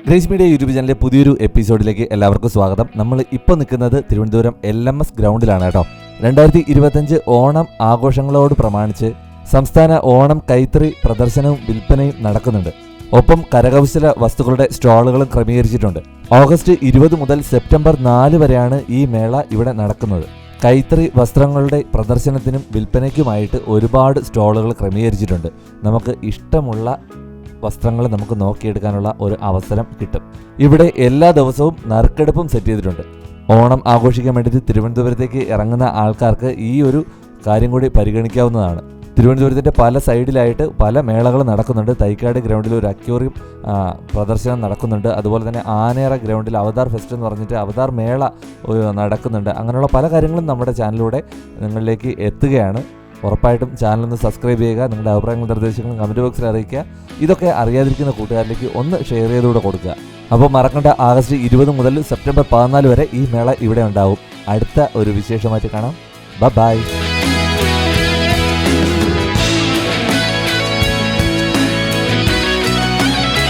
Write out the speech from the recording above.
Grace media YouTube ചാനലിലെ പുതിയൊരു എപ്പിസോഡിലേക്ക് എല്ലാവർക്കും സ്വാഗതം. നമ്മൾ ഇപ്പോൾ നിൽക്കുന്നത് തിരുവനന്തപുരം LMS ഗ്രൗണ്ടിലാണ് കേട്ടോ. 2025 ഓണം ആഘോഷങ്ങളോട് പ്രമാണിച്ച് സംസ്ഥാന ഓണം കൈത്തറി പ്രദർശനവും വിൽപ്പനയും നടക്കുന്നുണ്ട്. ഒപ്പം കരകൗശല വസ്തുക്കളുടെ സ്റ്റാളുകളും ക്രമീകരിച്ചിട്ടുണ്ട്. ഓഗസ്റ്റ് 20 മുതൽ സെപ്റ്റംബർ 4 വരെയാണ് ഈ മേള ഇവിടെ നടക്കുന്നത്. കൈത്തറി വസ്ത്രങ്ങളുടെ പ്രദർശനത്തിനും വിൽപ്പനയ്ക്കുമായിട്ട് ഒരുപാട് സ്റ്റാളുകൾ ക്രമീകരിച്ചിട്ടുണ്ട്. നമുക്ക് ഇഷ്ടമുള്ള വസ്ത്രങ്ങൾ നമുക്ക് നോക്കിയെടുക്കാനുള്ള ഒരു അവസരം കിട്ടും. ഇവിടെ എല്ലാ ദിവസവും നറുക്കെടുപ്പും സെറ്റ് ചെയ്തിട്ടുണ്ട്. ഓണം ആഘോഷിക്കാൻ വേണ്ടിയിട്ട് തിരുവനന്തപുരത്തേക്ക് ഇറങ്ങുന്ന ആൾക്കാർക്ക് ഈ ഒരു കാര്യം കൂടി പരിഗണിക്കാവുന്നതാണ്. തിരുവനന്തപുരത്തിൻ്റെ പല സൈഡിലായിട്ട് പല മേളകൾ നടക്കുന്നുണ്ട്. തൈക്കാട് ഗ്രൗണ്ടിൽ ഒരു അക്വേറിയം പ്രദർശനം നടക്കുന്നുണ്ട്. അതുപോലെ തന്നെ ആനേറ ഗ്രൗണ്ടിൽ അവതാർ ഫെസ്റ്റ് എന്ന് പറഞ്ഞിട്ട് അവതാർ മേള നടക്കുന്നുണ്ട്. അങ്ങനെയുള്ള പല കാര്യങ്ങളും നമ്മുടെ ചാനലിലൂടെ നിങ്ങളിലേക്ക് എത്തുകയാണ്. ഉറപ്പായിട്ടും ചാനലൊന്ന് സബ്സ്ക്രൈബ് ചെയ്യുക. നിങ്ങളുടെ അഭിപ്രായങ്ങളും നിർദ്ദേശങ്ങളും കമൻറ്റ് ബോക്സിൽ അറിയിക്കുക. ഇതൊക്കെ അറിയാതിരിക്കുന്ന കൂട്ടുകാരിലേക്ക് ഒന്ന് ഷെയർ ചെയ്തുകൂടെ കൊടുക്കുക. അപ്പോൾ മറക്കണ്ട, ഓഗസ്റ്റ് 20 മുതൽ സെപ്റ്റംബർ 14 വരെ ഈ മേള ഇവിടെ ഉണ്ടാവും. അടുത്ത ഒരു വിശേഷമായിട്ട് കാണാം. ബൈ.